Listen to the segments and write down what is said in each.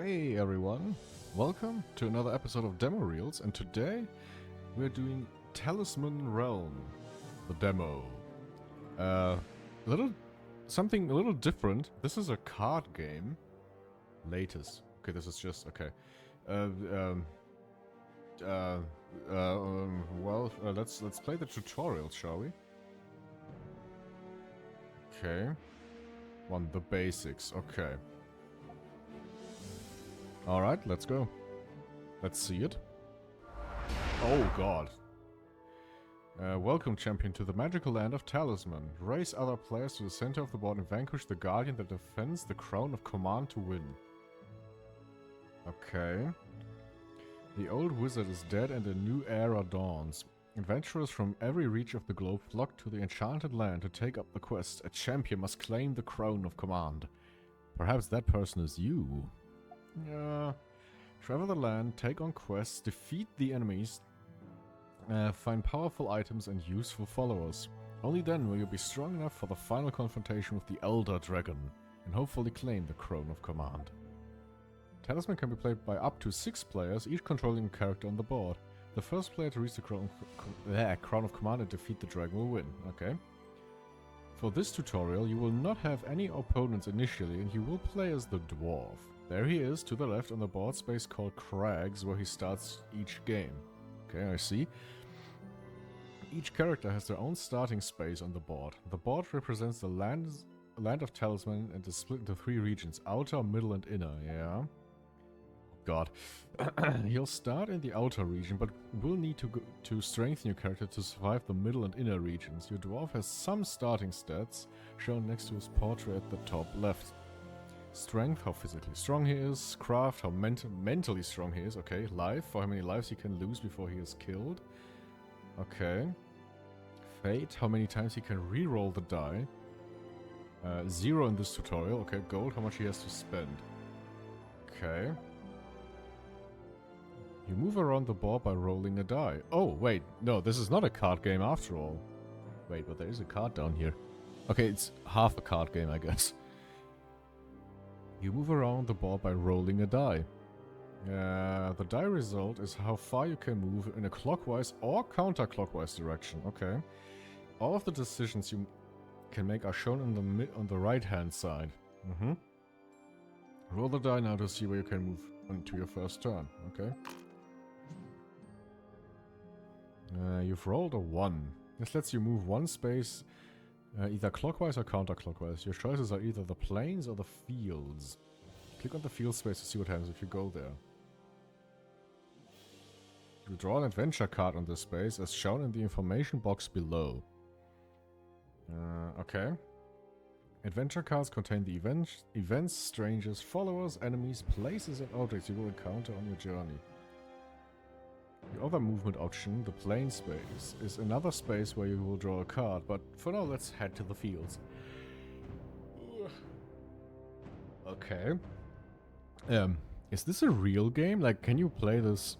Hey everyone, welcome to another episode of Demo Reels, and today we're doing Talisman Realm, the demo. Something a little different. This is a card game. Latest. Okay, this is just okay. Let's play the tutorial, shall we? Okay. The basics. Okay. Alright, let's go. Let's see it. Oh god. Welcome, champion, to the magical land of Talisman. Race other players to the center of the board and vanquish the guardian that defends the crown of command to win. Okay. The old wizard is dead and a new era dawns. Adventurers from every reach of the globe flock to the enchanted land to take up the quest. A champion must claim the crown of command. Perhaps that person is you. Travel the land, take on quests, defeat the enemies, find powerful items and useful followers. Only then will you be strong enough for the final confrontation with the Elder Dragon, and hopefully claim the Crown of Command. Talisman can be played by up to 6 players, each controlling a character on the board. The first player to reach the Crown of Command and defeat the dragon will win. Okay. For this tutorial, you will not have any opponents initially, and you will play as the dwarf. There he is, to the left on the board space called Crags, where he starts each game. Okay, I see. Each character has their own starting space on the board. The board represents the land of Talisman and is split into 3 regions: outer, middle, and inner. Yeah. God. He'll start in the outer region, but will need to strengthen your character to survive the middle and inner regions. Your dwarf has some starting stats, shown next to his portrait at the top left. Strength, how physically strong he is. Craft, how mentally strong he is. Okay, life, for how many lives he can lose before he is killed. Okay. Fate, how many times he can re-roll the die. 0 in this tutorial. Okay, gold, how much he has to spend. Okay. You move around the board by rolling a die. Oh, wait, no, this is not a card game after all. Wait, but there is a card down here. Okay, it's half a card game, I guess. You move around the board by rolling a die. The die result is how far you can move in a clockwise or counterclockwise direction. Okay. All of the decisions you can make are shown on the right-hand side. Roll the die now to see where you can move onto your first turn. Okay. You've rolled a 1. This lets you move 1 space, either clockwise or counterclockwise. Your choices are either the plains or the fields. Click on the field space to see what happens if you go there. You draw an adventure card on this space, as shown in the information box below. Okay. Adventure cards contain the events, strangers, followers, enemies, places, and objects you will encounter on your journey. The other movement option, the plain space, is another space where you will draw a card, but for now let's head to the fields. Okay. Is this a real game? Like, can you play this,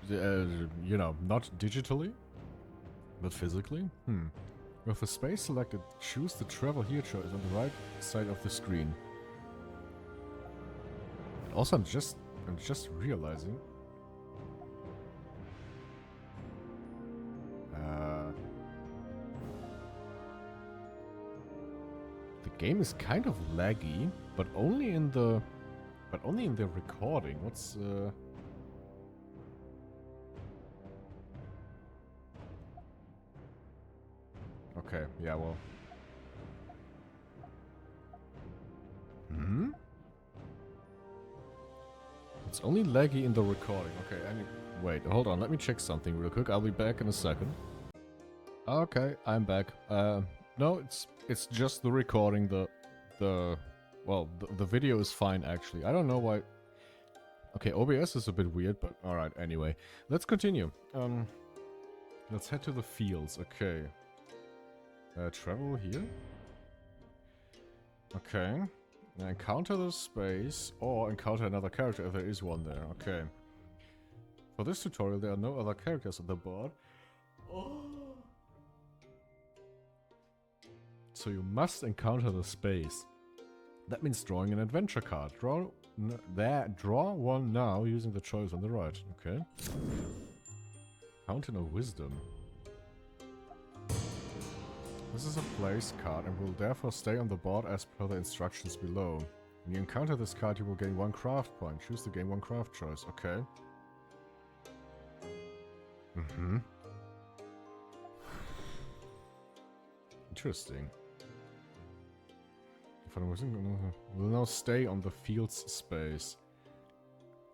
you know, not digitally, but physically? With the space selected, choose the travel here choice on the right side of the screen. Also, I'm just realizing. The game is kind of laggy, but only in the recording. What's Okay, yeah, well. It's only laggy in the recording. Okay, wait, hold on, let me check something real quick. I'll be back in a second. Okay, I'm back. No, it's just the recording. The video is fine actually. I don't know why. Okay, OBS is a bit weird, but alright, anyway. Let's continue. Let's head to the fields. Okay. Travel here. Okay. Encounter the space, or encounter another character if there is one there. Okay. For this tutorial, there are no other characters on the board. Oh. So you must encounter the space. That means drawing an adventure card. Draw there, draw one now using the choice on the right. Okay. Fountain of Wisdom. This is a place card and will therefore stay on the board as per the instructions below. When you encounter this card, you will gain 1 craft point. Choose to gain 1 craft choice. Okay. Mm-hmm. Interesting. Will now stay on the field's space.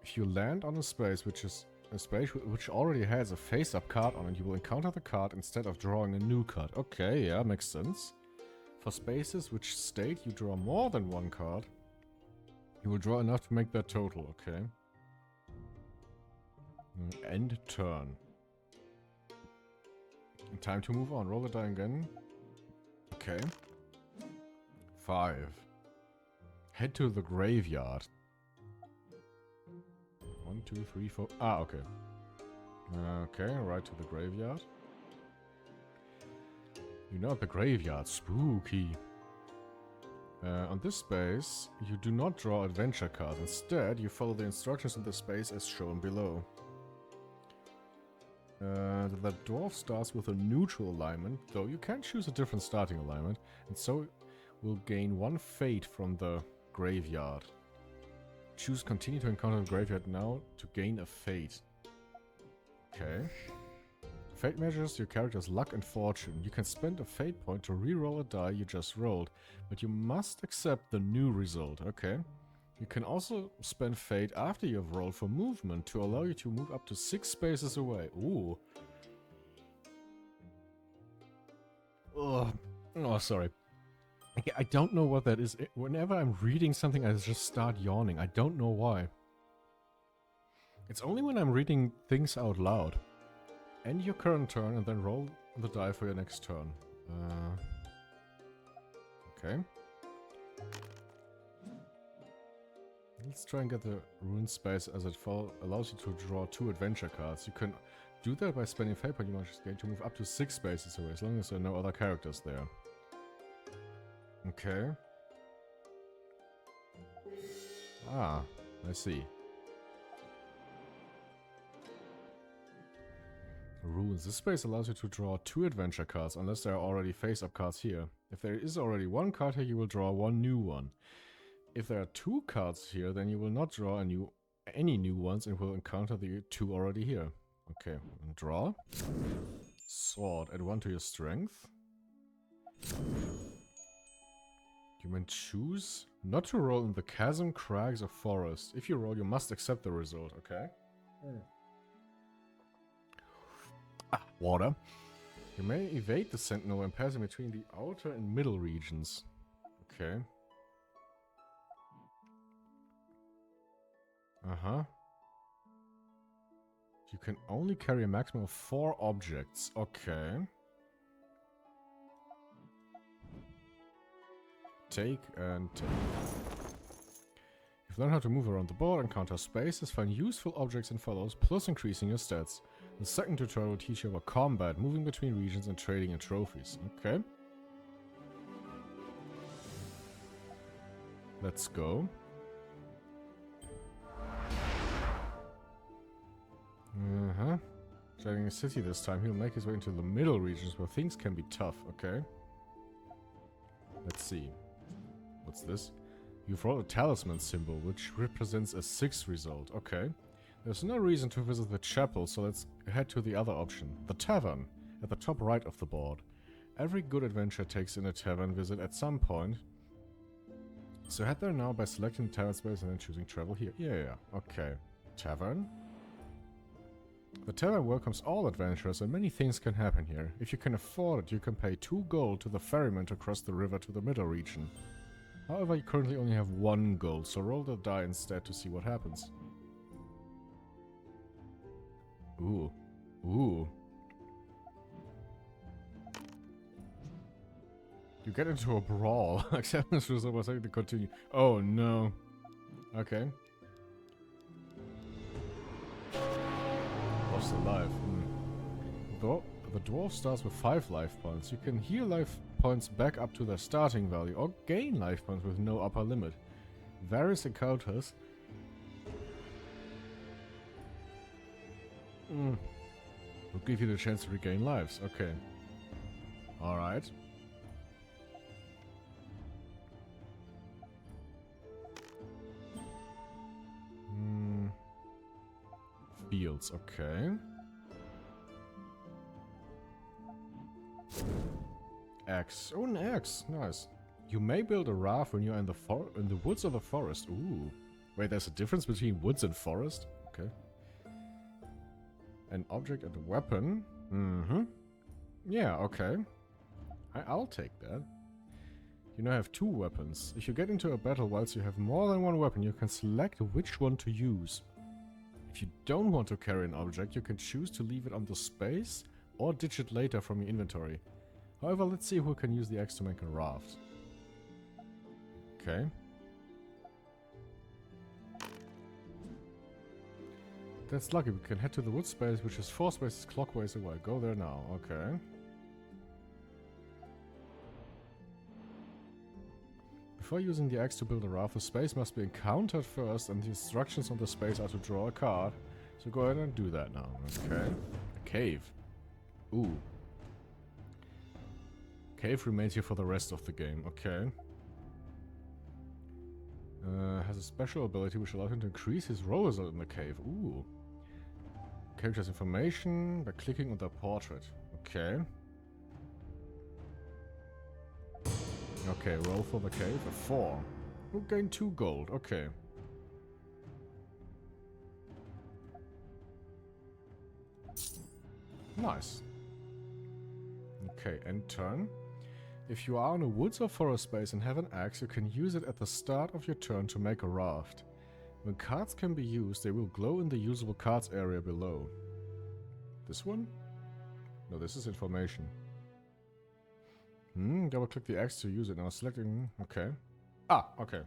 If you land on a space which is a space which already has a face-up card on it, you will encounter the card instead of drawing a new card. Okay, yeah, makes sense. For spaces which state you draw more than 1 card, you will draw enough to make that total. Okay. End turn. Time to move on. Roll the die again. Okay. 5. Head to the graveyard. 1, 2, 3, 4. Ah, okay. Okay, right to the graveyard. You know the graveyard. Spooky. On this space, you do not draw adventure cards. Instead, you follow the instructions in the space as shown below. The dwarf starts with a neutral alignment, though you can choose a different starting alignment, and so will gain 1 fate from the graveyard. Choose continue to encounter the graveyard now to gain a fate. Okay. Fate measures your character's luck and fortune. You can spend a fate point to reroll a die you just rolled, but you must accept the new result. Okay. You can also spend fate after you have rolled for movement to allow you to move up to 6 spaces away. Ooh. Ugh. Oh, sorry. I don't know what that is. Whenever I'm reading something, I just start yawning. I don't know why. It's only when I'm reading things out loud. End your current turn and then roll the die for your next turn. Okay. Let's try and get the ruined space as it allows you to draw 2 adventure cards. You can do that by spending fate point you must gain to move up to 6 spaces away, as long as there are no other characters there. Okay. Ah, I see. Ruins. This space allows you to draw 2 adventure cards, unless there are already face-up cards here. If there is already 1 card here, you will draw 1 new one. If there are 2 cards here, then you will not draw any new ones and will encounter the 2 already here. Okay, and draw. Sword. Add 1 to your strength. You may choose not to roll in the chasm, crags, or forest. If you roll, you must accept the result. Okay. Ah, water. You may evade the sentinel when passing between the outer and middle regions. Okay. Uh-huh. You can only carry a maximum of 4 objects. Okay. Take and take. You've learned how to move around the board, encounter spaces, find useful objects and follows, plus increasing your stats. The second tutorial will teach you about combat, moving between regions, and trading and trophies. Okay. Let's go. Uh-huh. Trading a city this time. He'll make his way into the middle regions where things can be tough. Okay. Let's see. What's this? You've rolled a talisman symbol, which represents a 6 result. Okay. There's no reason to visit the chapel, so let's head to the other option. The tavern, at the top right of the board. Every good adventure takes in a tavern visit at some point. So head there now by selecting the tavern space and then choosing travel here. Yeah. Okay. Tavern. The tavern welcomes all adventurers and many things can happen here. If you can afford it, you can pay 2 gold to the ferryman to cross the river to the middle region. However, you currently only have 1 gold, so roll the die instead to see what happens. Ooh. Ooh. You get into a brawl. Acceptance result was able to continue. Oh no. Okay. Lost alive. The dwarf starts with 5 life points. You can heal life points back up to their starting value or gain life points with no upper limit. Various encounters Will give you the chance to regain lives. Okay. Alright. Fields, okay. Axe. Oh, an axe. Nice. You may build a raft when you're in the woods or the forest. Ooh. Wait, there's a difference between woods and forest? Okay. An object and a weapon. Mm-hmm. Yeah, okay. I'll take that. You now have 2 weapons. If you get into a battle whilst you have more than 1 weapon, you can select which one to use. If you don't want to carry an object, you can choose to leave it on the space or ditch it later from your inventory. However, let's see who can use the axe to make a raft. Okay. That's lucky. We can head to the wood space, which is 4 spaces clockwise away. Go there now. Okay. Before using the axe to build a raft, the space must be encountered first, and the instructions on the space are to draw a card. So go ahead and do that now. Okay. A cave. Ooh. Cave remains here for the rest of the game. Okay. Has a special ability which allows him to increase his roll result in the cave. Ooh. Captures information by clicking on the portrait. Okay. Okay, roll for the cave. A 4. We'll gain 2 gold. Okay. Nice. Okay, end turn. If you are in a woods or forest space and have an axe, you can use it at the start of your turn to make a raft. When cards can be used, they will glow in the usable cards area below. This one? No, this is information. Double click the axe to use it. Now selecting... Okay. Ah, okay.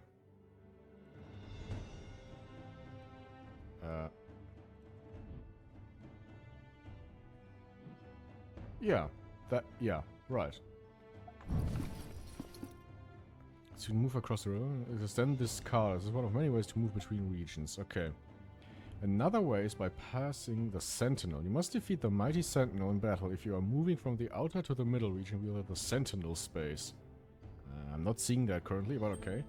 Yeah. Yeah, right. To move across the river, extend this card. This is one of many ways to move between regions. Okay. Another way is by passing the Sentinel. You must defeat the mighty Sentinel in battle if you are moving from the outer to the middle region via the Sentinel space. I'm not seeing that currently, but okay.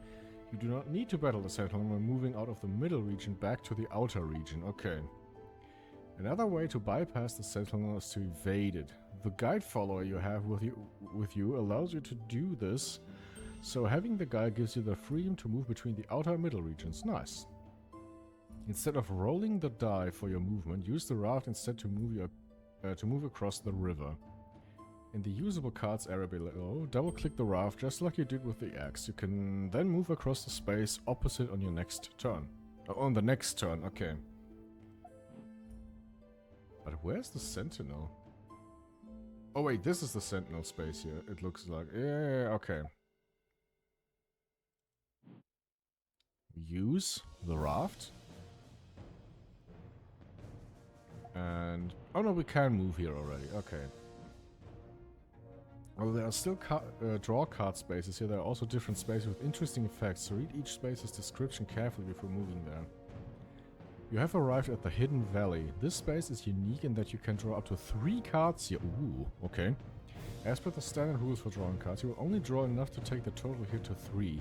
You do not need to battle the Sentinel when moving out of the middle region back to the outer region. Okay. Another way to bypass the Sentinel is to evade it. The guide follower you have with you allows you to do this, so having the guide gives you the freedom to move between the outer and middle regions. Nice. Instead of rolling the die for your movement, use the raft instead to move across the river. In the usable cards area below, double-click the raft just like you did with the axe. You can then move across the space opposite on your next turn. On the next turn, okay. But where's the Sentinel? Oh wait, this is the Sentinel space here, it looks like. Yeah, okay. Use the raft. And... oh no, we can move here already, okay. Well, there are still draw card spaces here. There are also different spaces with interesting effects, so read each space's description carefully before moving there. You have arrived at the Hidden Valley. This space is unique in that you can draw up to 3 cards here. Ooh, okay. As per the standard rules for drawing cards, you will only draw enough to take the total here to 3.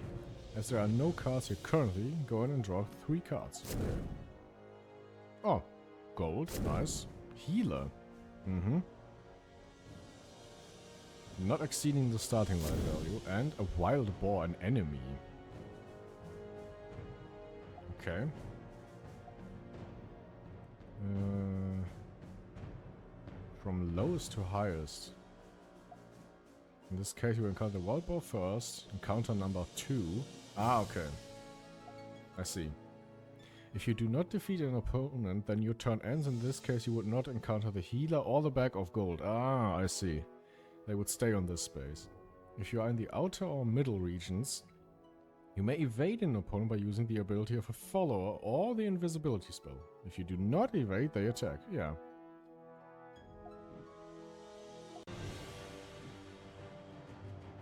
As there are no cards here currently, go ahead and draw 3 cards. Okay. Oh, gold, nice. Healer. Not exceeding the starting life value. And a wild boar, an enemy. Okay. From lowest to highest. In this case, you encounter the wild boar first. Encounter number 2. Ah, okay. I see. If you do not defeat an opponent, then your turn ends. In this case, you would not encounter the healer or the bag of gold. Ah, I see. They would stay on this space. If you are in the outer or middle regions, you may evade an opponent by using the ability of a follower or the invisibility spell. If you do not evade, they attack. Yeah.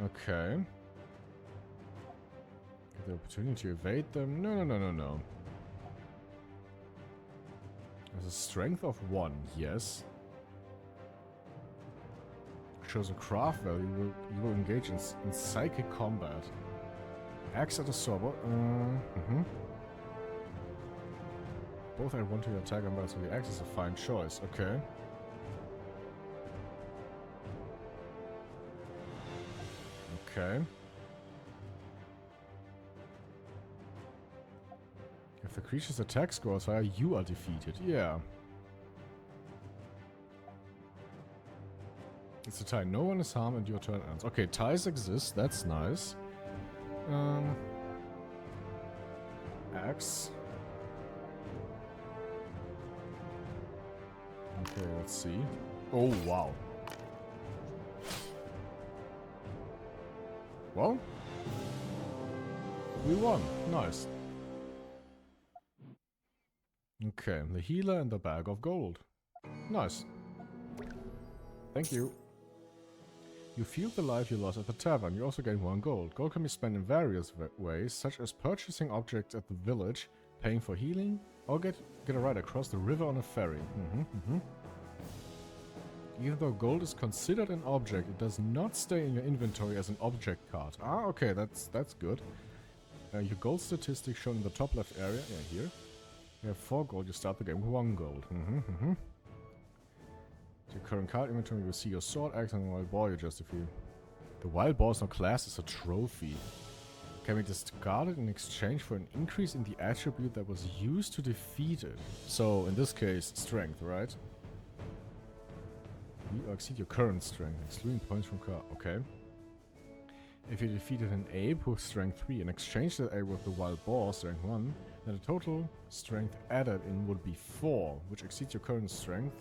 Okay. Get the opportunity to evade them. No. Has a strength of 1, yes. Shows a craft value. You will engage in psychic combat. Axe at a sword. Both add 1 to your attack and so the axe is a fine choice. Okay. Okay. If the creature's attack score is higher, you are defeated. Yeah. It's a tie. No one is harmed and your turn ends. Okay, ties exist. That's nice. Axe. Okay, let's see. Oh, wow. Well, we won. Nice. Okay, the healer and the bag of gold. Nice. Thank you. You feel the life you lost at the tavern. You also gain 1 gold. Gold can be spent in various ways, such as purchasing objects at the village, paying for healing, or get a ride across the river on a ferry. Even though gold is considered an object, it does not stay in your inventory as an object card. Ah, okay, that's good. Your gold statistics shown in the top left area. Yeah, here. You have 4 gold. You start the game with 1 gold. Your current card inventory, you will see your sword, axe, and wild boar you just defeated. The wild boar is now classed as a trophy. Can be discarded in exchange for an increase in the attribute that was used to defeat it. So, in this case, strength, right? You exceed your current strength, excluding points from card. Okay. If you defeated an ape with strength 3 and exchanged that ape with the wild boar, strength 1, then the total strength added in would be 4, which exceeds your current strength.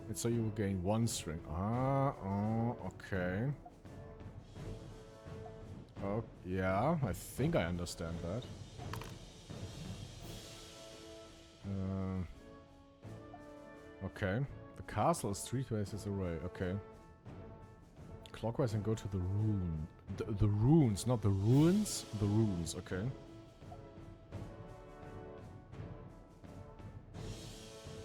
And so you will gain 1 strength. Oh, okay. Oh, yeah, I think I understand that. Okay. The castle is streetwise as array. Okay. Clockwise and go to the rune. The runes, not the ruins. The runes, okay.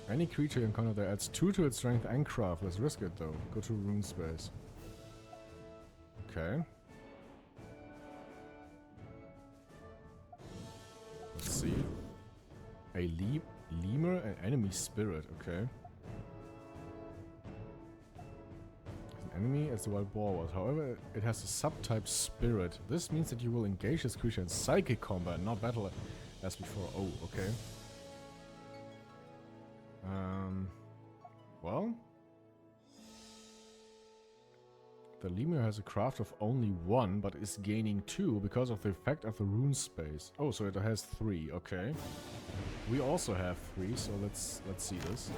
Any creature you encounter there adds 2 to its strength and craft. Let's risk it though. Go to rune space. Okay. Let's see. A lemur, an enemy spirit. Okay. An enemy as the wild boar was. However, it has a subtype spirit. This means that you will engage this creature in psychic combat, not battle as before. Oh, okay. Well, the lemur has a craft of only 1, but is gaining 2 because of the effect of the rune space. Oh, so it has 3. Okay, we also have 3, so let's see this.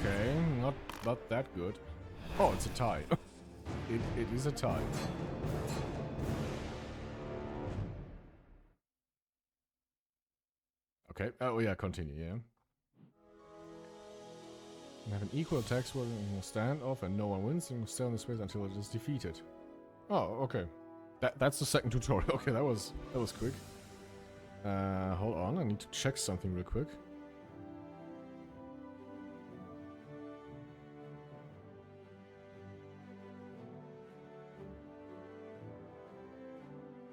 Okay, not that good. Oh, it's a tie. it is a tie. Okay. Oh yeah, continue. Yeah. You have an equal attack score in a standoff and no one wins, and you stay on the space until it is defeated. Oh, okay. That's the second tutorial. Okay, that was quick. Hold on, I need to check something real quick.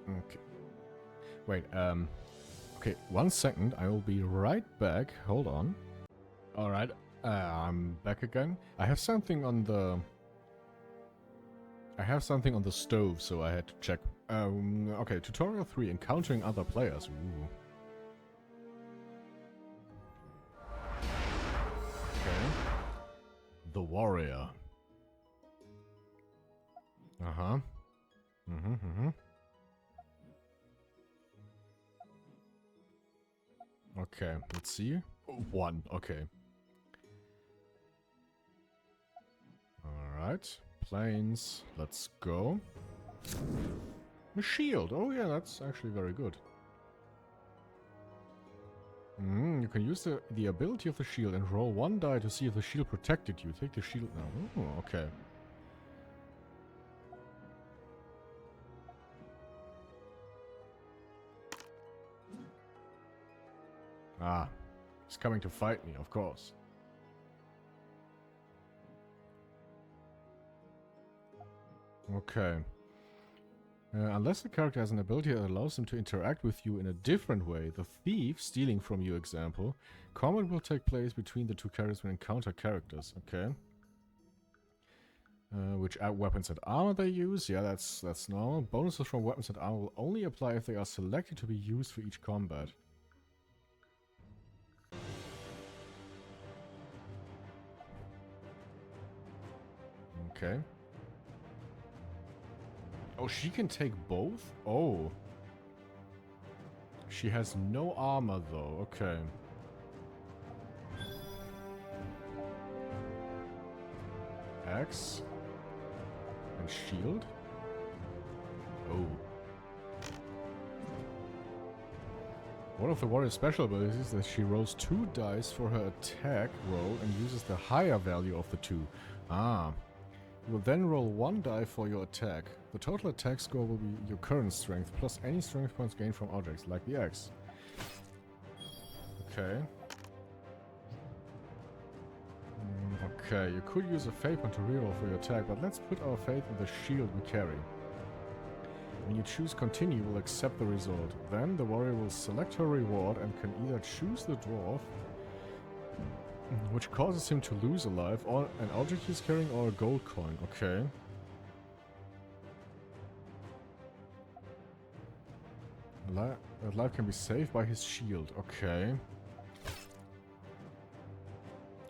Okay. Wait, okay, 1 second, I will be right back. Hold on. Alright. I'm back again. I have something on the stove, so I had to check. Okay, tutorial 3, encountering other players. Ooh. Okay. The warrior. Uh-huh. Okay, let's see. 1, okay. Alright, planes, let's go. A shield, oh yeah, that's actually very good. You can use the ability of the shield and roll 1 die to see if the shield protected you. Take the shield now. Oh, okay. Ah, he's coming to fight me, of course. Okay. Unless the character has an ability that allows him to interact with you in a different way, the thief stealing from you example, combat will take place between the two characters when encounter characters. Okay. Which weapons and armor they use, yeah, that's normal. Bonuses from weapons and armor will only apply if they are selected to be used for each combat. Okay. Oh, she can take both? Oh. She has no armor though, okay. Axe. And shield? Oh. One of the warrior's special abilities is that she rolls 2 dice for her attack roll and uses the higher value of the 2. Ah. You will then roll 1 die for your attack. The total attack score will be your current strength, plus any strength points gained from objects, like the axe. Okay. Okay, you could use a fate point to reroll for your attack, but let's put our faith in the shield we carry. When you choose continue, we'll accept the result. Then the warrior will select her reward and can either choose the dwarf, which causes him to lose a life, or an object he's carrying, or a gold coin. Okay. That life can be saved by his shield. Okay.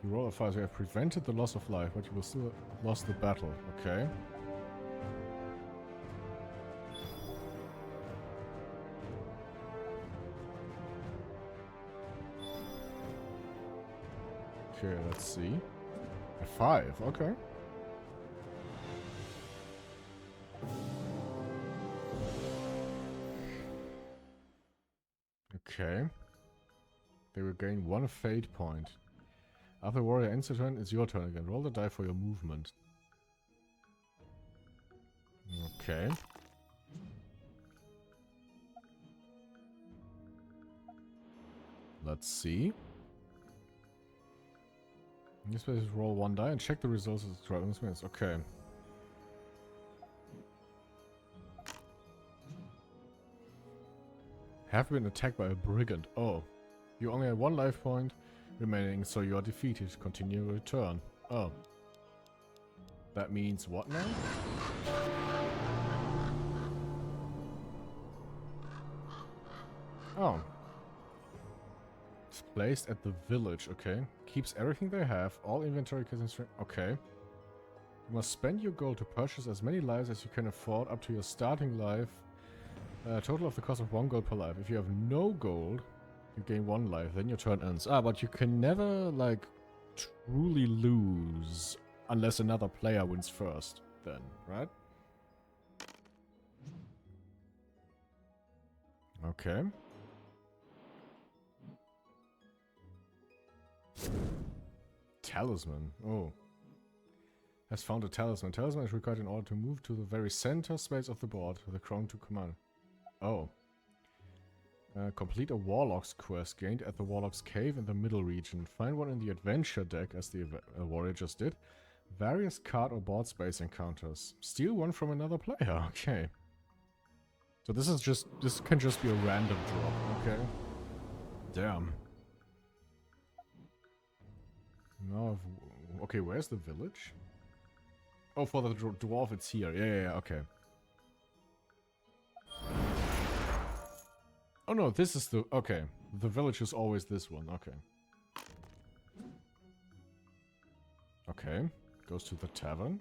You roll a 5, so you have prevented the loss of life, but you will still lost the battle. Okay. Okay, let's see. A 5, okay. Okay. They will gain 1 fate point. After warrior ends your turn, it's your turn again. Roll the die for your movement. Okay. Let's see. In this way, roll 1 die and check the results of the trial. Okay. Have been attacked by a brigand. Oh. You only have 1 life point remaining, so you are defeated. Continue your turn. Oh. That means what now? Oh. It's placed at the village, okay. Keeps everything they have, all inventory and strength. Okay. You must spend your gold to purchase as many lives as you can afford up to your starting life. Total of the cost of 1 gold per life. If you have no gold, you gain 1 life, then your turn ends. Ah, but you can never, like, truly lose unless another player wins first, then, right? Okay. Talisman. Oh. Has found a talisman. Talisman is required in order to move to the very center space of the board with the crown to command. Oh. Complete a Warlock's quest gained at the Warlock's Cave in the middle region. Find one in the adventure deck, as the warrior just did. Various card or board space encounters. Steal one from another player. Okay. So this can just be a random drop. Okay. Damn. No. Okay, where's the village? Oh, for the dwarf, it's here. Yeah, okay. Oh no, this is the... Okay. The village is always this one. Okay. Okay. Goes to the tavern.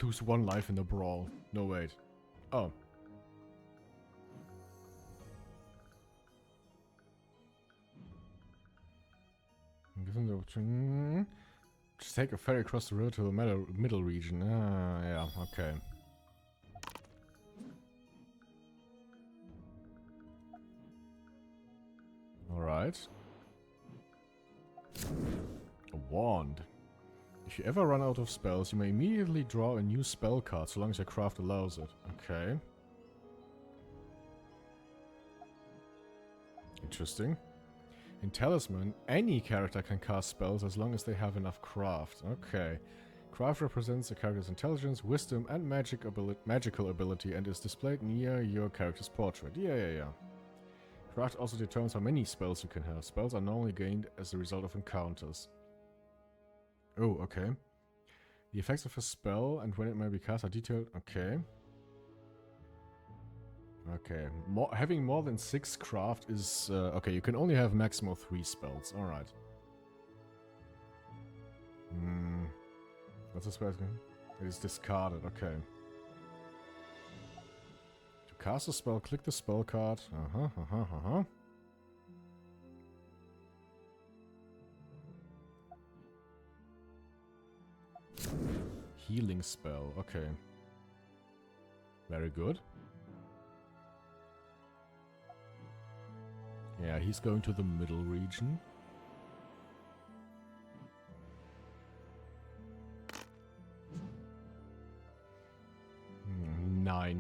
Lose 1 life in the brawl. No, wait. Oh. Just take a ferry across the river to the middle region. Ah, yeah, okay. Alright. A wand. If you ever run out of spells, you may immediately draw a new spell card, so long as your craft allows it. Okay. Interesting. In Talisman, any character can cast spells as long as they have enough craft. Okay. Craft represents a character's intelligence, wisdom, and magical ability and is displayed near your character's portrait. Yeah. Craft also determines how many spells you can have. Spells are normally gained as a result of encounters. Oh, okay. The effects of a spell and when it may be cast are detailed. Okay. Okay. Having more than 6 craft is... okay, you can only have maximum 3 spells. Alright. What's the spell? It is discarded. Okay. To cast a spell, click the spell card. Healing spell. Okay. Very good. Yeah, he's going to the middle region.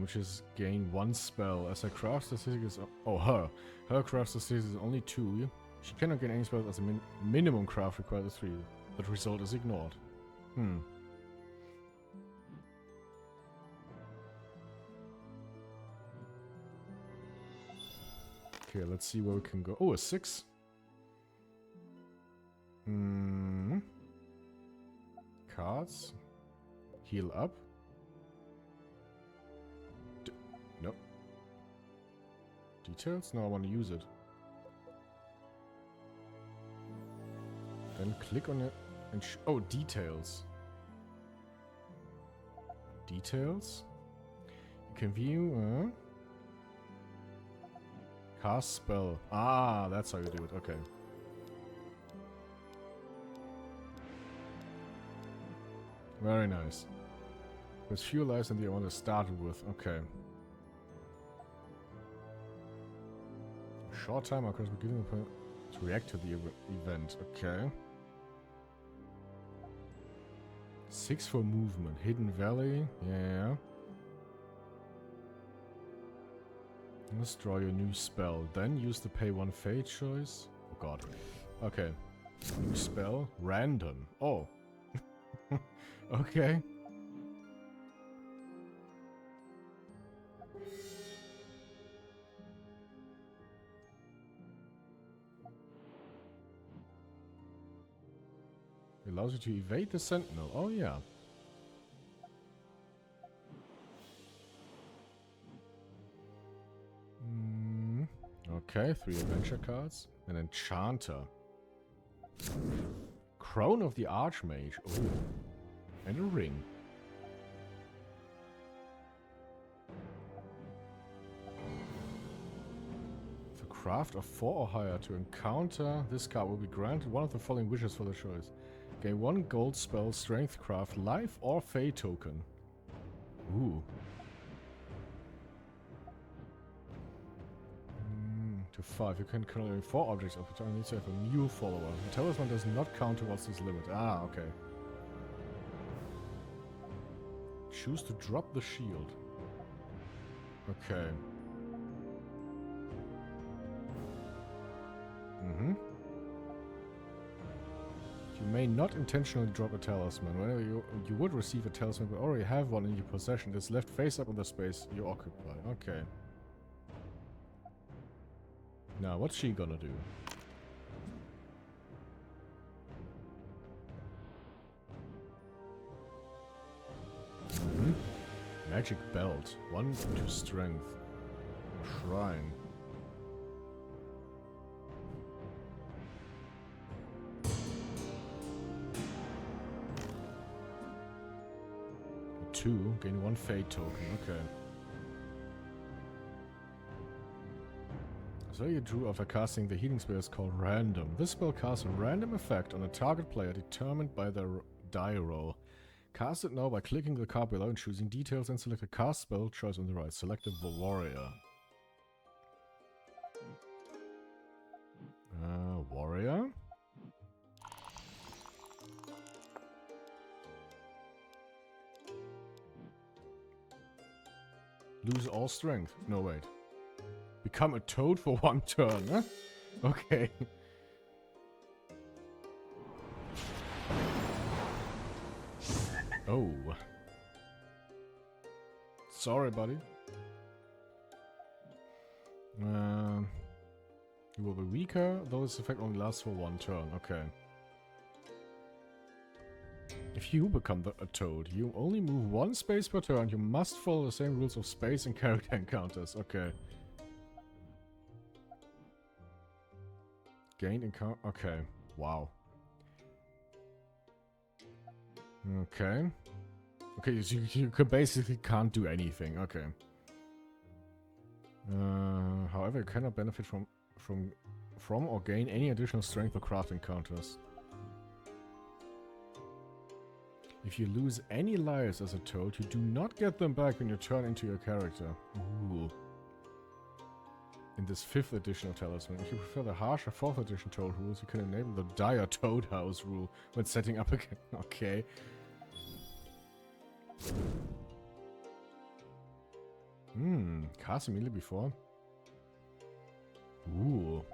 Which is gain 1 spell. As her craft statistic is... Oh, her craft statistic is only 2. She cannot gain any spells as a minimum craft required is 3. The result is ignored. Okay, let's see where we can go. Oh, a 6. Cards. Heal up. Nope. Details? No, I want to use it. Then click on it and oh, details. Details. You can view... cast spell. Ah, that's how you do it. Okay. Very nice. With fewer lives than the one that started with. Okay. Short time occurs beginning to react to the event. Okay. 6 for movement. Hidden Valley. Yeah. Let's draw your new spell. Then use the pay 1 fate choice. Oh god. Okay. New spell. Random. Oh. Okay. It allows you to evade the sentinel. Oh yeah. Okay, 3 adventure cards. An enchanter. Crown of the Archmage. Oh. And a ring. The craft of 4 or higher to encounter this card will be granted one of the following wishes for the choice. Gain 1 gold spell, strength craft, life or fate token. Ooh. To 5. You can control 4 objects of the time. Needs to have a new follower. The talisman does not count towards this limit. Ah, okay. Choose to drop the shield. Okay. You may not intentionally drop a talisman. Whenever you would receive a talisman but already have one in your possession, it's left face up in the space you occupy. Okay. Now, what's she gonna do? Magic belt. 1 to strength. Shrine. Two. Gain 1 fate token. Okay. So you drew after casting the healing spell is called Random. This spell casts a random effect on a target player determined by their die roll. Cast it now by clicking the card below and choosing details and select a cast spell choice on the right. Select the warrior. Warrior? Lose all strength. No, wait. Become a toad for 1 turn, huh? Okay. Oh. Sorry, buddy. You will be weaker, though this effect only lasts for 1 turn. Okay. If you become a toad, you only move 1 space per turn. You must follow the same rules of space and character encounters. Okay. Gain encounter. Okay. Wow. Okay. Okay, so you basically can't do anything. Okay. However, you cannot benefit from or gain any additional strength or craft encounters. If you lose any lives as a toad, you do not get them back when you turn into your character. Ooh. In this 5th edition of Talisman, if you prefer the harsher 4th edition toad rules, you can enable the dire toad house rule when setting up again. Okay. Cast immediately before. Ooh.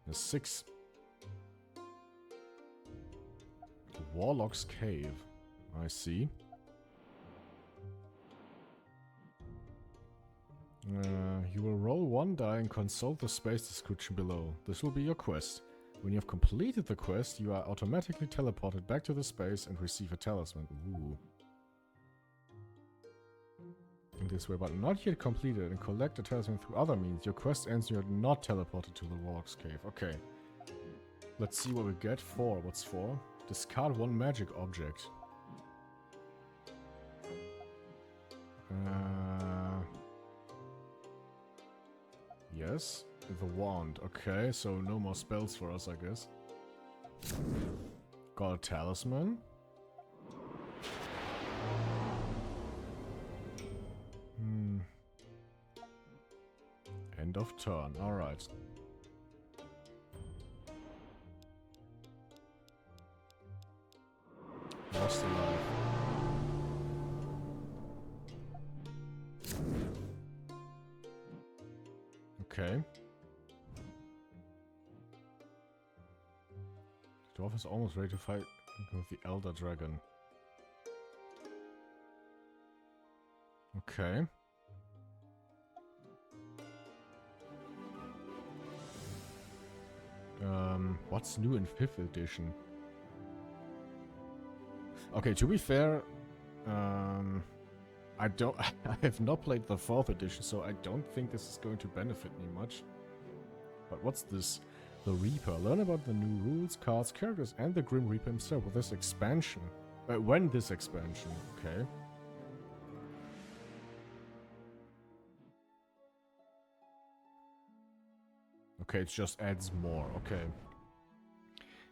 A 6. Warlock's Cave. I see. You will roll 1 die and consult the space description below. This will be your quest. When you have completed the quest, you are automatically teleported back to the space and receive a talisman. Ooh. In this way, but not yet completed, and collect a talisman through other means. Your quest ends and you are not teleported to the Warlock's Cave. Okay. Let's see what we get. 4. What's 4? Discard 1 magic object. Yes. The wand. Okay, so no more spells for us, I guess. Got a talisman. End of turn. Alright. Lost alive. Okay. The dwarf is almost ready to fight with the Elder Dragon. Okay. What's new in 5th edition? Okay, to be fair, I have not played the 4th edition, so I don't think this is going to benefit me much. But what's this? The Reaper. Learn about the new rules, cards, characters, and the Grim Reaper himself with this expansion. When this expansion? Okay. Okay, it just adds more. Okay.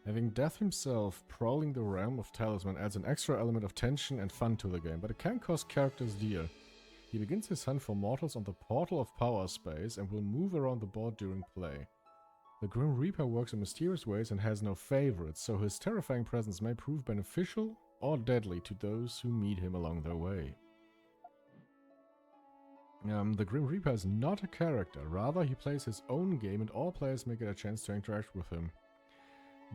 Having Death himself prowling the realm of Talisman adds an extra element of tension and fun to the game, but it can cost characters dear. He begins his hunt for mortals on the Portal of Power space and will move around the board during play. The Grim Reaper works in mysterious ways and has no favorites, so his terrifying presence may prove beneficial or deadly to those who meet him along their way. The Grim Reaper is not a character, rather he plays his own game and all players may get a chance to interact with him.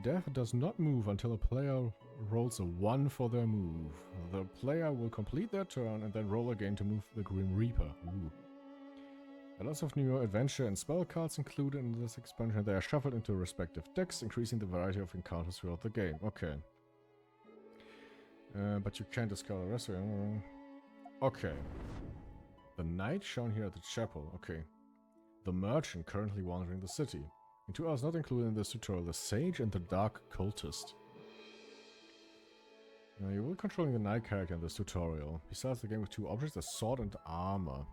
Death does not move until a player rolls a 1 for their move. The player will complete their turn and then roll again to move the Grim Reaper. Ooh. There are lots of new adventure and spell cards included in this expansion. They are shuffled into respective decks, increasing the variety of encounters throughout the game. Okay. But you can't discard the rest of them. Okay. The knight shown here at the chapel. Okay. The merchant currently wandering the city. And 2 others not included in this tutorial, the Sage and the Dark Cultist. You will be controlling the knight character in this tutorial. He starts the game with 2 objects, a sword and armor.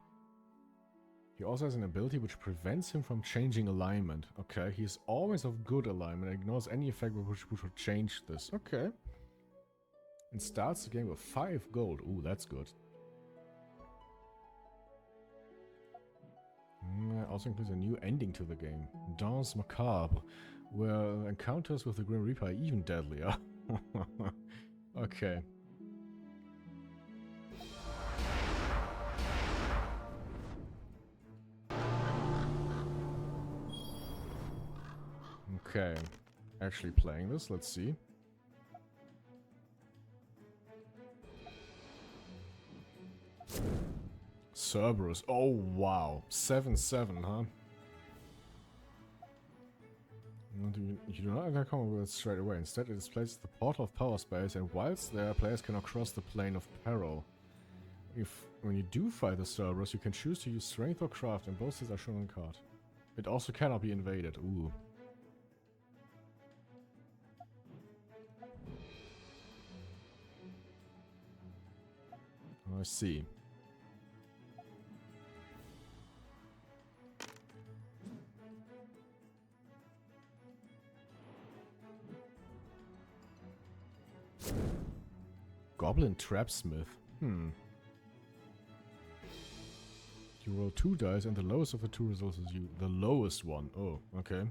He also has an ability which prevents him from changing alignment. Okay, he is always of good alignment and ignores any effect which would change this. Okay. And starts the game with 5 gold. Ooh, that's good. Also includes a new ending to the game, Danse Macabre, where encounters with the Grim Reaper are even deadlier. Okay. Okay. Actually playing this, let's see. Cerberus. Oh, wow. 7/7, huh? You do not enter combat with it straight away. Instead, it displays the portal of power space, and whilst there, players cannot cross the plane of peril. When you do fight the Cerberus, you can choose to use strength or craft, and both these are shown on the card. It also cannot be invaded. Ooh. I see. Goblin Trapsmith. You roll 2 dice and the lowest of the 2 results is you. The lowest one. Oh, okay.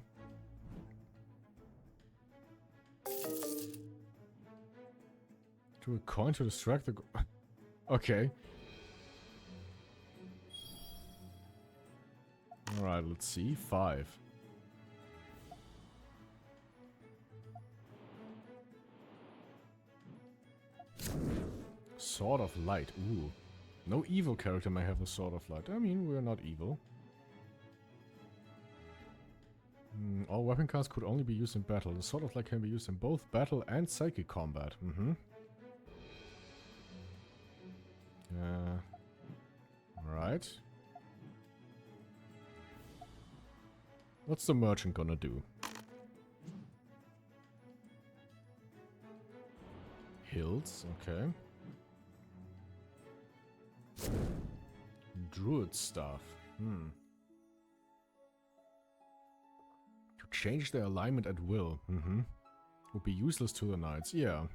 Do a coin to distract the... Okay. Alright, let's see. 5. Sword of Light. Ooh. No evil character may have the Sword of Light. I mean, we're not evil. All weapon cards could only be used in battle. The Sword of Light can be used in both battle and psychic combat. Alright. What's the merchant gonna do? Hills, okay. Druid Staff. To change their alignment at will. Would be useless to the knights, yeah.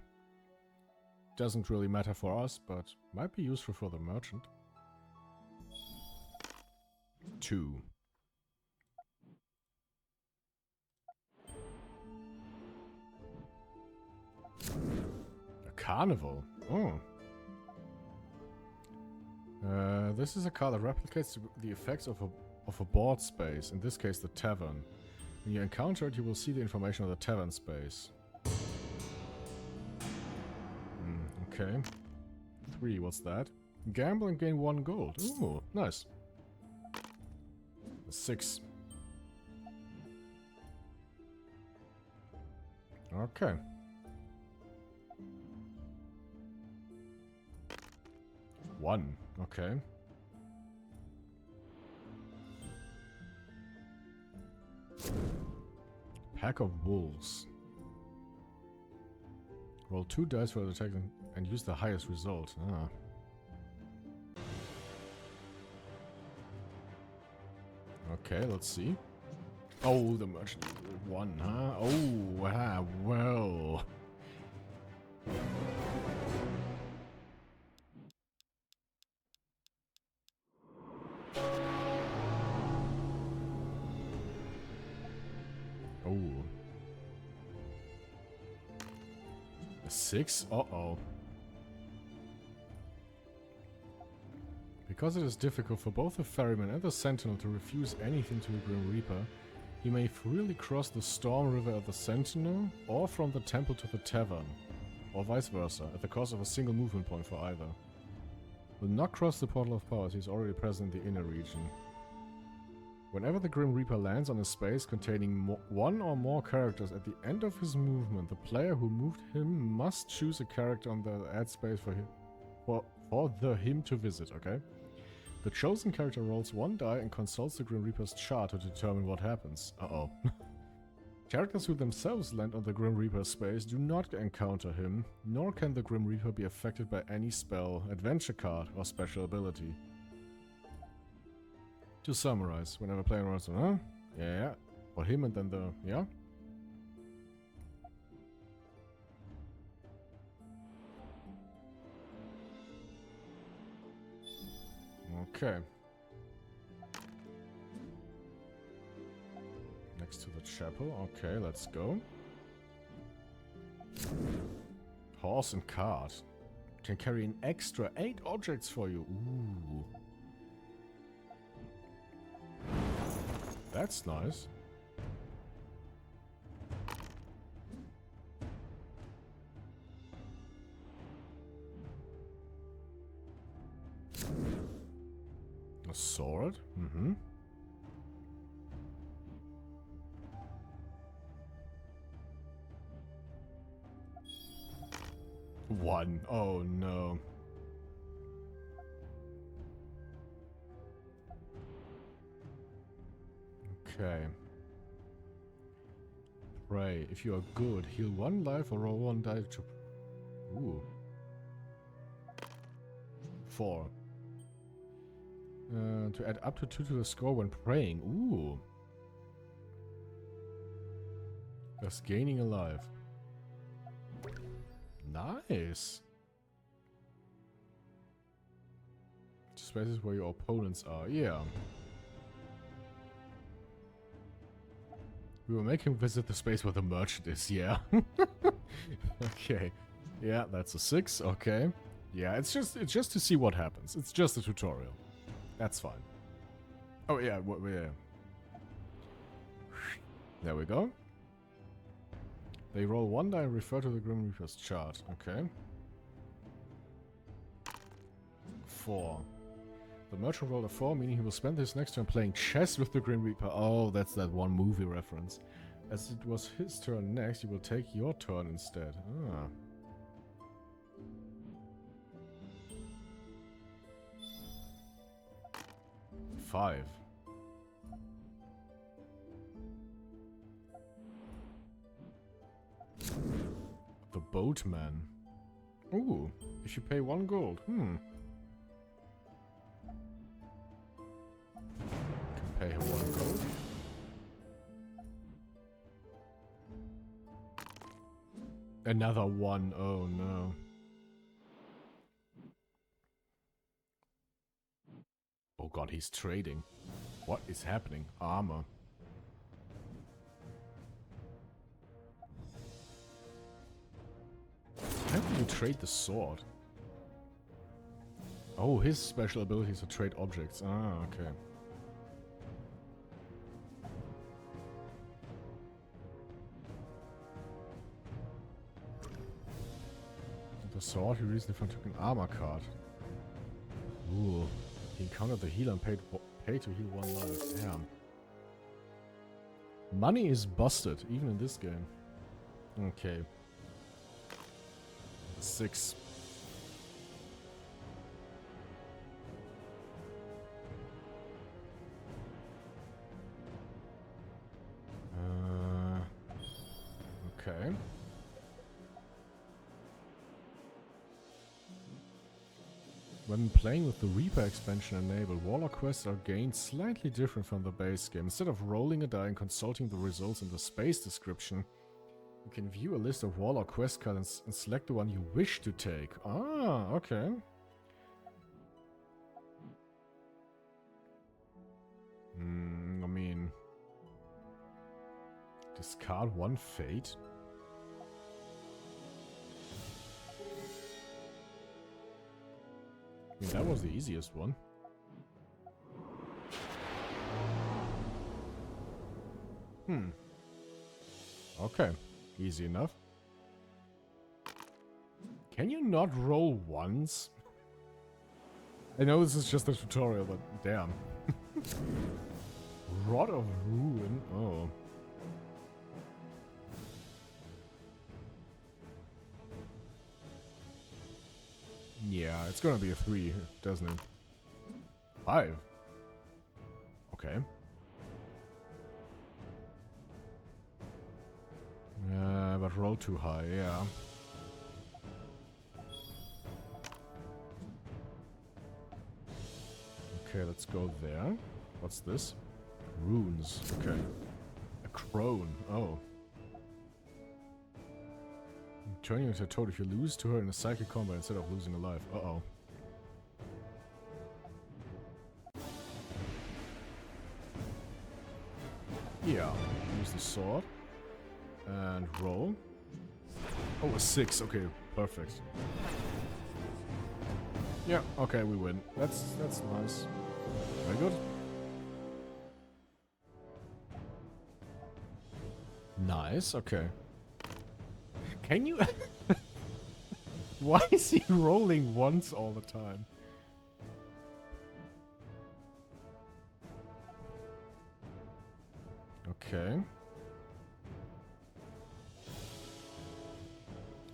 Doesn't really matter for us, but might be useful for the merchant. 2. A carnival. Oh. This is a card that replicates the effects of a board space, in this case the tavern. When you encounter it, you will see the information of the tavern space. Okay. 3, what's that? Gamble and gain 1 gold. Ooh, nice. 6. Okay. One. Okay. Pack of wolves. Roll 2 dice for the attack and use the highest result. Ah. Okay, let's see. Oh, the merchant 1, huh? Oh, well. Oh. A 6? Uh-oh. Because it is difficult for both the ferryman and the sentinel to refuse anything to the Grim Reaper, he may freely cross the Storm River at the Sentinel, or from the temple to the tavern, or vice versa, at the cost of a single movement point for either. Will not cross the Portal of Powers, he is already present in the inner region. Whenever the Grim Reaper lands on a space containing one or more characters at the end of his movement, the player who moved him must choose a character on the add space for him, for him to visit, okay? The chosen character rolls 1 die and consults the Grim Reaper's chart to determine what happens. Uh-oh. Characters who themselves land on the Grim Reaper's space do not encounter him, nor can the Grim Reaper be affected by any spell, adventure card, or special ability. To summarize, whenever a player runs on, huh? Yeah. For him and then the, yeah? Okay. Next to the chapel. Okay, let's go. Horse and cart. Can carry an extra 8 objects for you. Ooh. That's nice. A sword? Mm-hmm. One. Oh no. Okay. Pray. If you are good, heal 1 life or roll 1 die to... Ooh. 4. To add up to 2 to the score when praying. Ooh. Thus gaining a life. Nice. Spaces where your opponents are. Yeah. We will make him visit the space where the merchant is. Yeah. Okay. Yeah, that's a 6. Okay. Yeah, it's just to see what happens. It's just a tutorial. That's fine. Oh yeah, yeah. There we go. They roll 1 die and refer to the Grim Reaper's chart. Okay. 4. The merchant rolled a 4, meaning he will spend his next turn playing chess with the Grim Reaper. Oh, that's that one movie reference. As it was his turn next, he will take your turn instead. Ah. Five. The Boatman. Ooh, if you pay 1 gold. Can pay her 1 gold. Another 1. Oh no. Oh god, he's trading. What is happening? Armor. How can you trade the sword? Oh, his special ability is to trade objects. Ah, okay. The sword, he recently took an armor card. Ooh. He encountered the healer and paid to heal 1 life. Damn. Money is busted, even in this game. Okay. 6. Okay. When playing with the Reaper expansion enabled, Warlock quests are gained slightly different from the base game. Instead of rolling a die and consulting the results in the space description, you can view a list of Warlock quest cards and select the one you wish to take. Ah, okay. I mean... discard 1 fate? I mean, that was the easiest one. Okay. Easy enough. Can you not roll once? I know this is just a tutorial, but damn. Rod of Ruin? Oh. Yeah, it's gonna be a 3, doesn't it? 5. Okay. But roll too high, yeah. Okay, let's go there. What's this? Runes. Okay. A crone. Oh. Turn you into a toad if you lose to her in a psychic combat instead of losing a life. Uh-oh. Yeah. Use the sword. And roll. Oh, a 6. Okay, perfect. Yeah, okay, we win. That's nice. Very good. Nice, okay. Can you... Why is he rolling once all the time? Okay.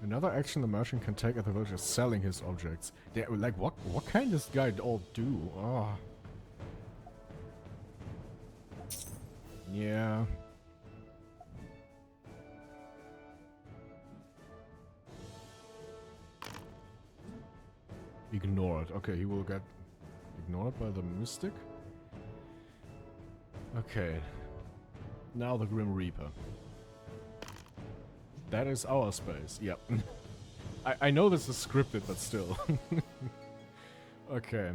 Another action the merchant can take at the village is selling his objects. Like, what can this guy all do? Oh. Yeah. Ignored. Okay, he will get ignored by the mystic. Okay. Now the Grim Reaper. That is our space. Yep. I know this is scripted, but still. Okay.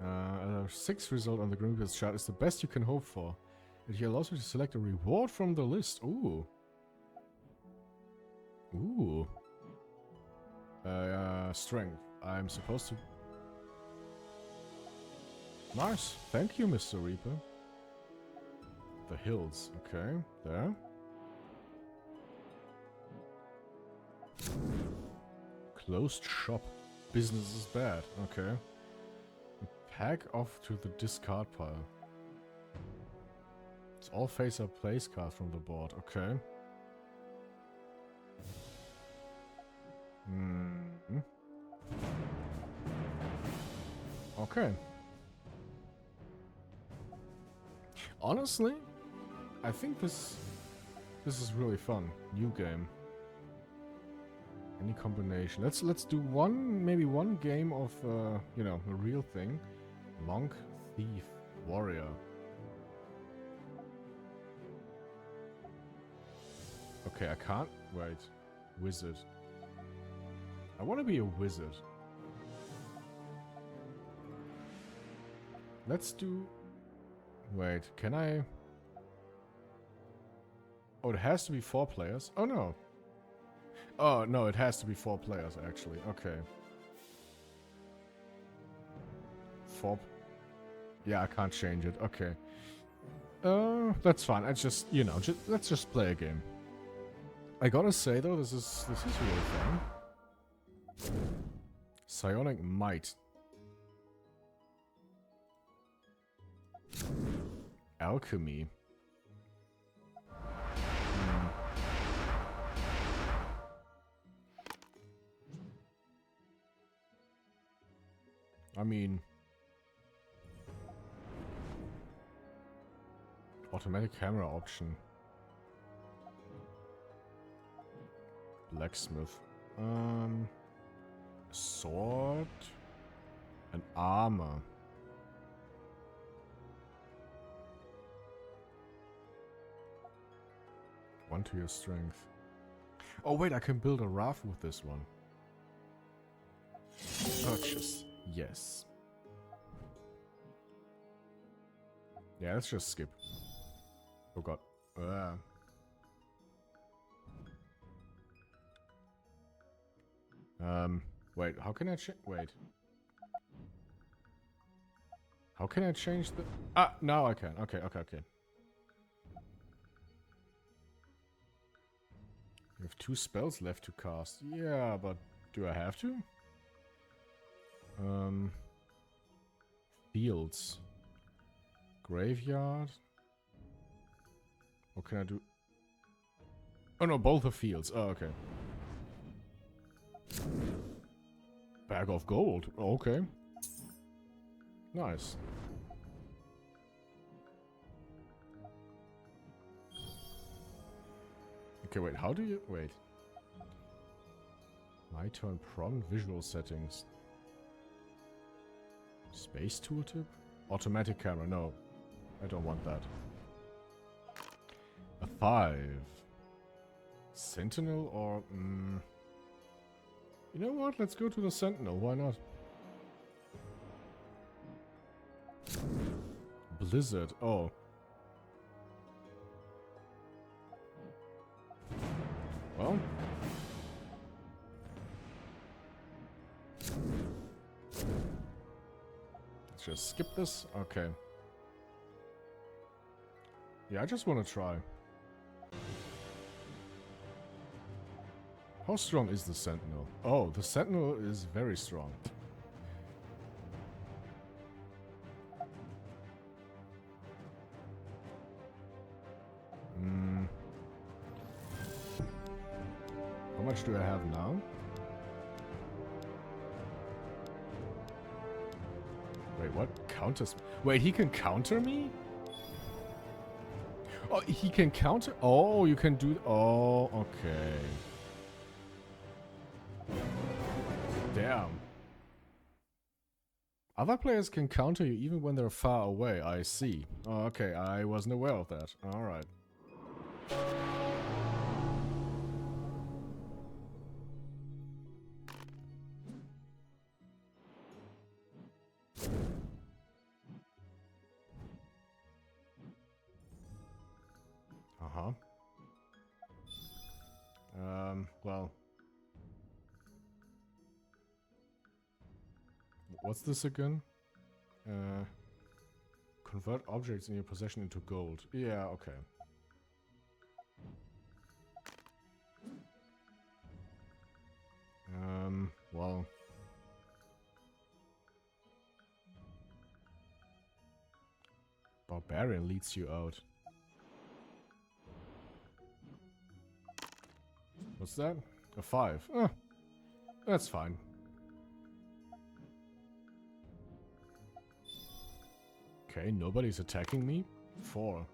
A 6 result on the Grim Reaper's chart is the best you can hope for. It allows you to select a reward from the list. Ooh. Ooh. Strength. I'm supposed to... Nice. Thank you, Mr. Reaper. The hills. Okay. There. Closed shop. Business is bad. Okay. Pack off to the discard pile. It's all face-up place cards from the board. Okay. Hmm. Okay. Honestly, I think this is really fun. New game. Any combination. Let's do maybe one game of you know, a real thing. Monk, thief, warrior. Okay, I can't wait. Wizard. I want to be a wizard. Let's do... Wait, can I... Oh, it has to be 4 players? Oh, no. Oh, no, it has to be 4 players, actually. Okay. 4... Yeah, I can't change it. Okay. That's fine. I just, you know, let's just play a game. I gotta say, though, this is really fun. Psionic Might. Alchemy. I mean... Automatic camera option. Blacksmith. Sword. And armor. One to your strength. Oh wait, I can build a raft with this one. Purchase. Yes. Yeah, let's just skip. Oh god. Wait, how can I wait. How can I change the... Ah, now I can. Okay. We have 2 spells left to cast. Yeah, but do I have to? Fields. Graveyard. What can I do? Oh no, both are fields. Oh, okay. Bag of gold. Oh, okay. Nice. Okay, wait, how do you... Wait. My turn prompt visual settings. Space tooltip? Automatic camera, no. I don't want that. A 5. Sentinel or... You know what? Let's go to the Sentinel. Why not? Blizzard. Oh. Well. Let's just skip this. Okay. Yeah, I just want to try. How strong is the Sentinel? Oh, the Sentinel is very strong. much do I have now? Wait, what? Counters? Wait, he can counter me? Oh, he can counter? Oh, you can do... Oh, okay. Damn. Other players can counter you even when they're far away, I see. Oh, okay, I wasn't aware of that. Alright. Uh-huh. Well... What's this again? Convert objects in your possession into gold. Yeah, okay. Well... Barbarian leads you out. What's that? A 5. Oh, that's fine. Okay, nobody's attacking me. 4.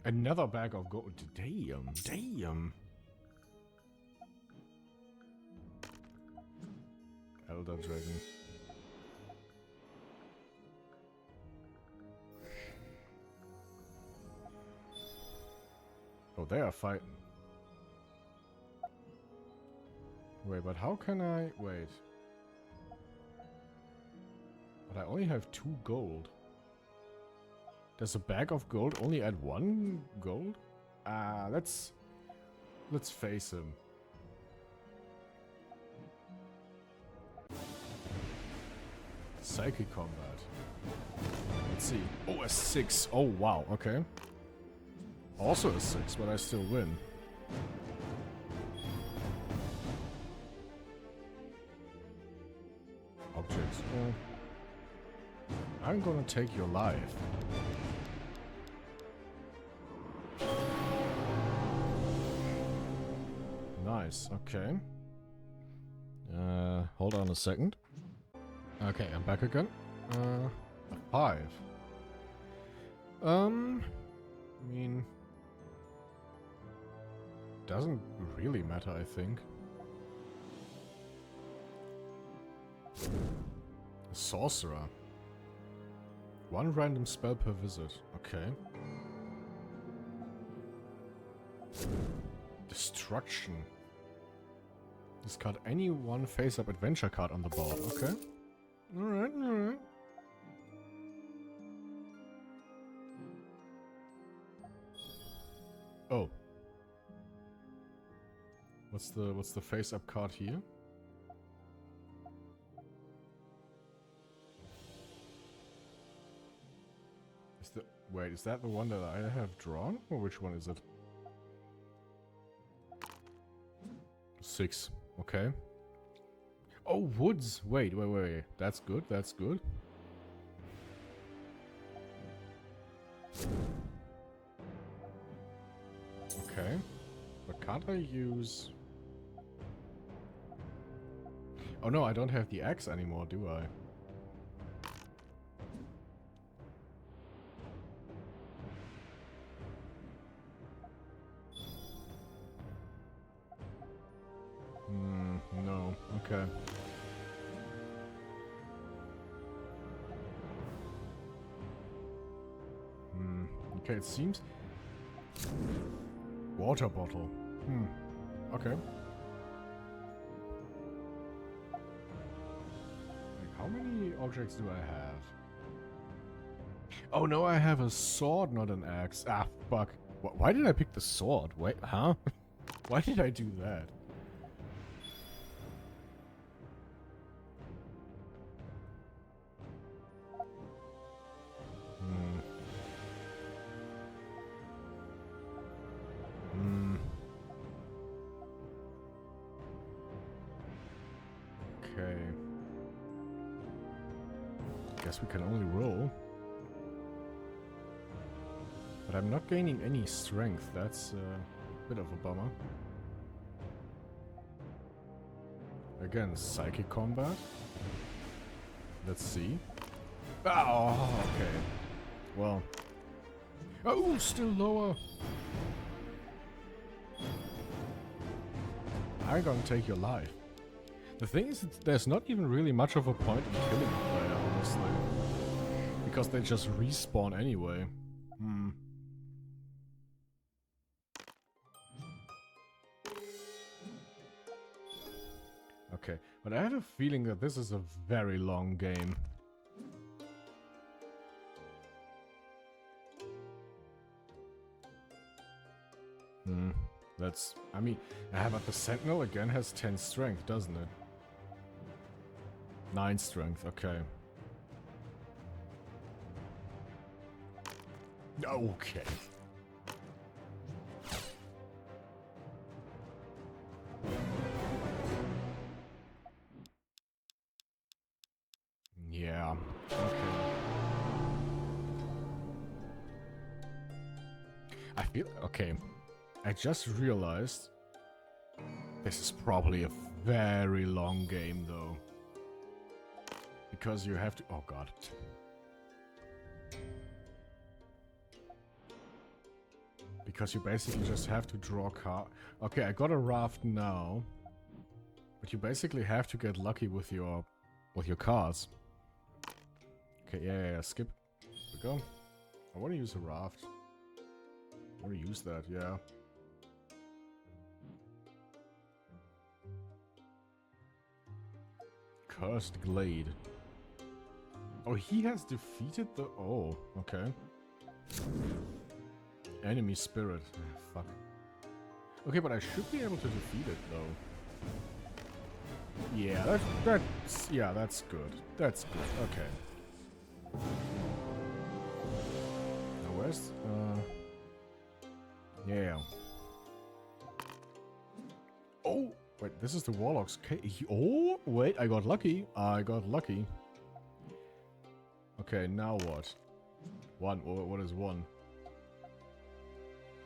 Another bag of gold. Damn, damn. Elder Dragon. Oh, they are fighting. Wait, but how can I... Wait. But I only have 2 gold. Does a bag of gold only add 1 gold? Let's face him. Psychic combat. Let's see. Oh, a 6. Oh, wow. Okay. Also a 6, but I still win. Objects. I'm gonna take your life. Nice, okay. Hold on a second. Okay, I'm back again. A 5. I mean... Doesn't really matter, I think. A sorcerer. 1 random spell per visit. Okay. Destruction. Discard any 1 face-up adventure card on the board. Okay. Alright, alright. Oh. What's the face-up card here? Wait, is that the one that I have drawn? Or which one is it? 6. Okay. Oh, woods! Wait. That's good, that's good. Okay. But can't I use... Oh no, I don't have the axe anymore, do I? No. Okay. Okay, it seems... Water bottle. Okay. Like, how many objects do I have? Oh no, I have a sword, not an axe. Ah, fuck. Why did I pick the sword? Wait, huh? Why did I do that? guess we can only roll. But I'm not gaining any strength. That's a bit of a bummer. Again, psychic combat. Let's see. Oh, okay. Well. Oh, still lower. I'm gonna take your life. The thing is, there's not even really much of a point in killing the player, honestly. Because they just respawn anyway. Okay, but I have a feeling that this is a very long game. That's... I mean, but the Sentinel again has 10 strength, doesn't it? 9 strength, okay. Okay. Yeah, okay. I feel... okay. I just realized this is probably a very long game, though. Because you have to... oh god. Because you basically just have to draw card. Okay, I got a raft now. But you basically have to get lucky with your cards. Okay, yeah, skip. There we go. I want to use a raft. I want to use that, yeah. Cursed Glade. Oh, he has defeated the... oh, okay. Enemy spirit. Fuck. Okay, but I should be able to defeat it, though. Yeah, that's... yeah, that's good. That's good. Okay. Now, where's... yeah. Oh! Wait, this is the Warlock's cave. Oh, wait, I got lucky. I got lucky. Okay, now what? One. What is one?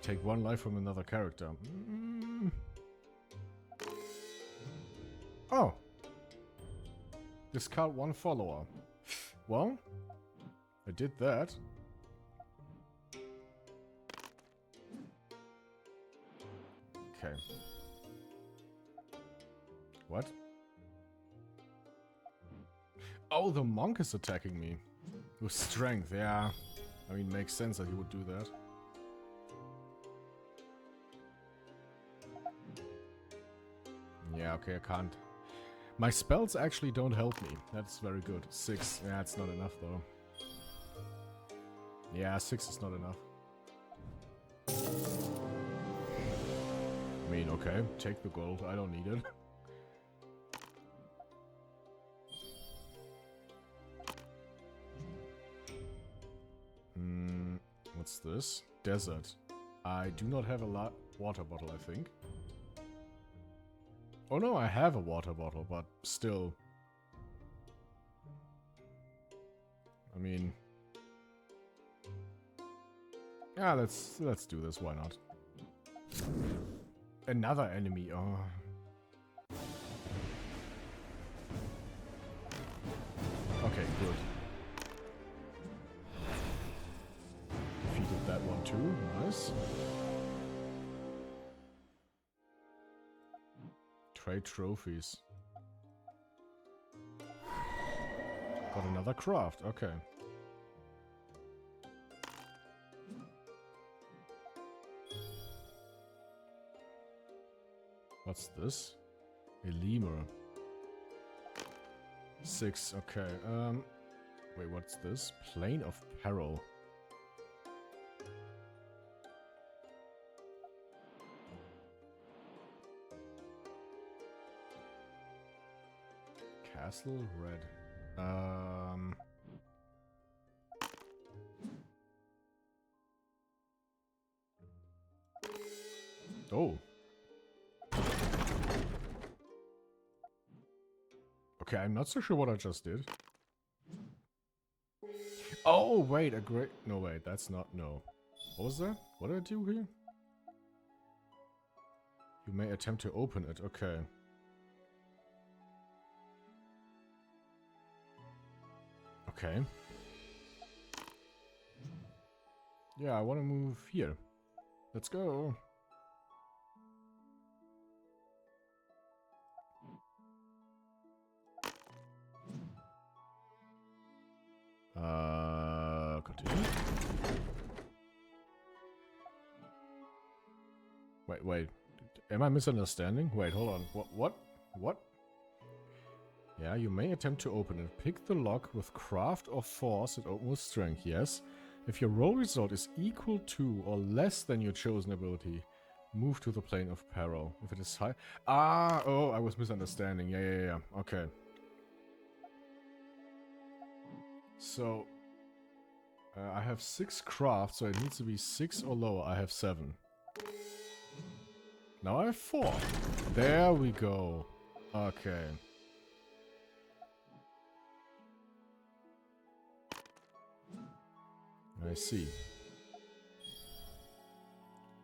Take one life from another character. Oh. Discard one follower. Well, I did that. Okay. What? Oh, the monk is attacking me. With strength, yeah. I mean, makes sense that he would do that. Yeah, okay, I can't. My spells actually don't help me. That's very good. 6. Yeah, it's not enough, though. Yeah, 6 is not enough. I mean, okay, take the gold. I don't need it. What's this? Desert. I do not have a water bottle, I think. Oh no, I have a water bottle, but still. I mean... yeah, let's do this, why not? Another enemy, oh. Okay, good. Defeated that one too, nice. Trade trophies. Got another craft, okay. What's this? A lemur. 6, okay. Wait, what's this? Plane of Peril. Castle Red. Oh. Okay, I'm not so sure what I just did. Oh, wait, a great... No, wait, that's not... No. What was that? What did I do here? You may attempt to open it. Okay. Okay. Yeah, I want to move here. Let's go. Continue. Wait. Am I misunderstanding? Wait, hold on. What? Yeah, you may attempt to open it. Pick the lock with craft or force it open with strength, yes. If your roll result is equal to or less than your chosen ability, move to the plane of peril. If it is high... Ah, oh, I was misunderstanding. Yeah. Okay. So... I have 6 craft, so it needs to be 6 or lower. I have 7. Now I have 4. There we go. Okay. I see.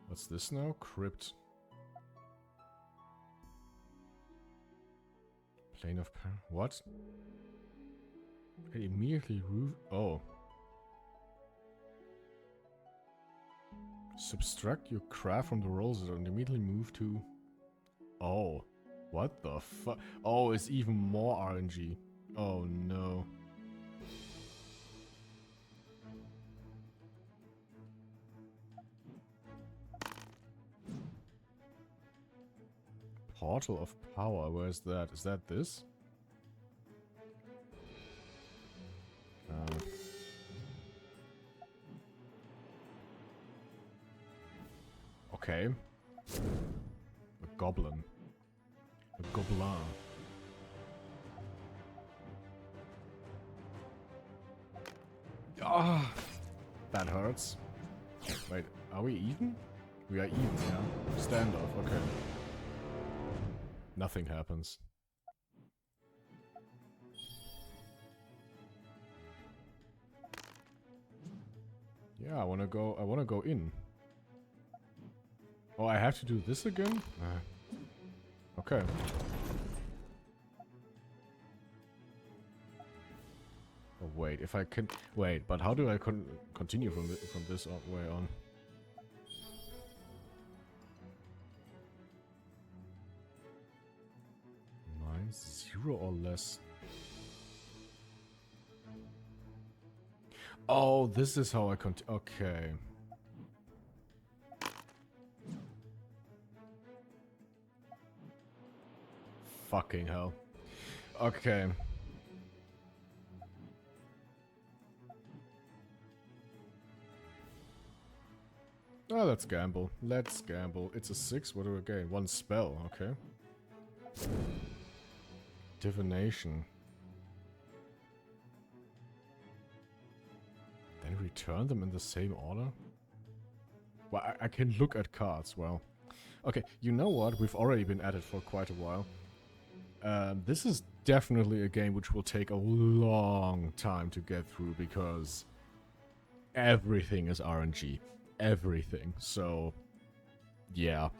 What's this now? Crypt. Plane of peril. What? It immediately roof. Oh. Subtract your craft from the rolls and immediately move to... Oh. What the fuck? Oh, it's even more RNG. Oh no. Portal of Power, where is that? Is that this? Okay. A goblin. A goblin. Ah, that hurts. Wait, are we even? We are even, yeah. Standoff, okay. Nothing happens. Yeah, I wanna go in. Oh, I have to do this again? Okay. Oh, wait, if I can... Wait, but how do I continue from this way on? Mine's 0 or less. Oh, this is how I continue. Okay. Fucking hell. Okay. Oh, let's gamble. Let's gamble. It's a 6. What do we gain? 1 spell. Okay. Divination. Then return them in the same order? Well, I can look at cards. Well. Okay, you know what? We've already been at it for quite a while. This is definitely a game which will take a long time to get through because everything is RNG. Everything. So, yeah.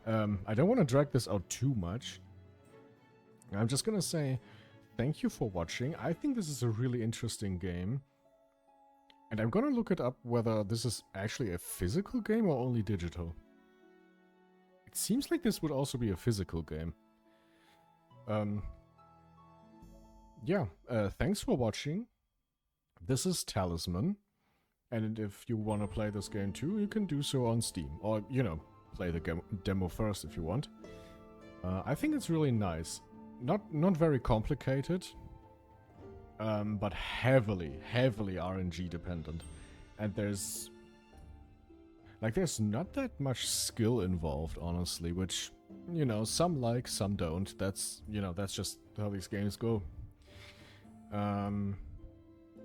I don't want to drag this out too much. I'm just gonna say thank you for watching. I think this is a really interesting game. And I'm gonna look it up whether this is actually a physical game or only digital. It seems like this would also be a physical game. Yeah, thanks for watching. This is Talisman. And if you want to play this game too, you can do so on Steam. Or, you know, play the demo first if you want. I think it's really nice. Not very complicated. But heavily RNG dependent. And there's not that much skill involved, honestly, which, you know, some like, some don't. That's, you know, that's just how these games go.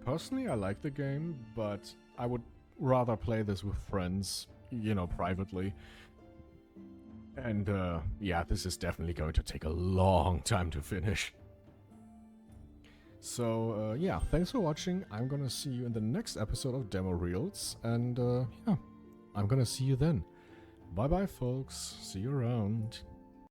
Personally, I like the game, but I would rather play this with friends, you know, privately. And, yeah, this is definitely going to take a long time to finish. So, yeah, thanks for watching. I'm gonna see you in the next episode of Demo Reels, and yeah, I'm gonna see you then. Bye bye, folks. See you around.